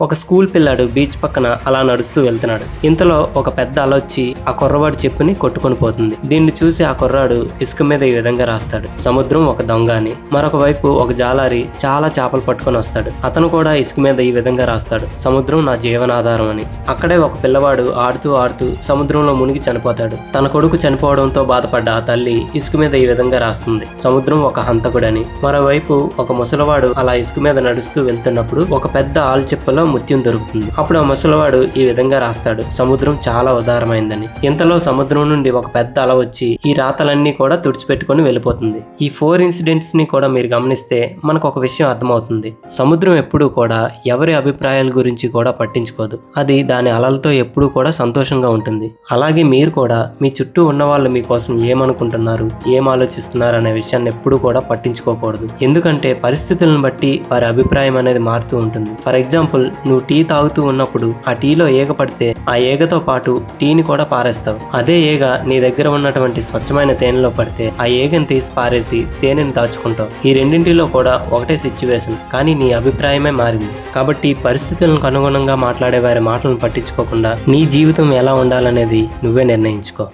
ఒక స్కూల్ పిల్లాడు బీచ్ పక్కన అలా నడుస్తూ వెళ్తున్నాడు. ఇంతలో ఒక పెద్ద అల వచ్చి ఆ కుర్రవాడు చెప్పుని కొట్టుకొని పోతుంది. దీన్ని చూసి ఆ కుర్రాడు ఇసుక మీద ఈ విధంగా రాస్తాడు: సముద్రం ఒక దొంగ అని. మరొక వైపు ఒక జాలారి చాలా చేపలు పట్టుకొని వస్తాడు. అతను కూడా ఇసుక మీద ఈ విధంగా రాస్తాడు: సముద్రం నా జీవనాధారం అని. అక్కడే ఒక పిల్లవాడు ఆడుతూ ఆడుతూ సముద్రంలో మునిగి చనిపోతాడు. తన కొడుకు చనిపోవడంతో బాధపడ్డ ఆ తల్లి ఇసుక మీద ఈ విధంగా రాస్తుంది: సముద్రం ఒక హంతకుడని. మరోవైపు ఒక ముసలివాడు అలా ఇసుక మీద నడుస్తూ వెళ్తున్నప్పుడు ఒక పెద్ద ఆల్చిప్పలో ముత్యం దొరుకుతుంది. అప్పుడు ఆ ముసలివాడు ఈ విధంగా రాస్తాడు: సముద్రం చాలా ఉదారమైందని. ఇంతలో సముద్రం నుండి ఒక పెద్ద అల వచ్చి ఈ రాతలన్నీ కూడా తుడిచిపెట్టుకొని వెళ్ళిపోతుంది. ఈ 4 ఇన్సిడెంట్స్ ని కూడా మీరు గమనిస్తే మనకు ఒక విషయం అర్థమవుతుంది: సముద్రం ఎప్పుడూ కూడా ఎవరి అభిప్రాయాల గురించి కూడా పట్టించుకోదు. అది దాని అలలతో ఎప్పుడూ కూడా సంతోషంగా ఉంటుంది. అలాగే మీరు కూడా మీ చుట్టూ ఉన్న వాళ్ళు మీకోసం ఏమనుకుంటున్నారు, ఏం ఆలోచిస్తున్నారు అనే విషయాన్ని ఎప్పుడూ కూడా పట్టించుకోకూడదు. ఎందుకంటే పరిస్థితులను బట్టి వారి అభిప్రాయం అనేది మారుతూ ఉంటుంది. ఫర్ ఎగ్జాంపుల్, నువ్వు టీ తాగుతూ ఉన్నప్పుడు ఆ టీలో ఈగ పడితే ఆ ఈగతో పాటు టీని కూడా పారేస్తావు. అదే ఈగ నీ దగ్గర ఉన్నటువంటి స్వచ్ఛమైన తేనెలో పడితే ఆ ఈగని తీసి పారేసి తేనెని దాచుకుంటావు. ఈ రెండింటిలో కూడా ఒకటే సిచ్యువేషన్, కానీ నీ అభిప్రాయమే మారింది. కాబట్టి పరిస్థితులకు అనుగుణంగా మాట్లాడే వారి మాటలను పట్టించుకోకుండా నీ జీవితం ఎలా ఉండాలనేది నువ్వే నిర్ణయించుకో.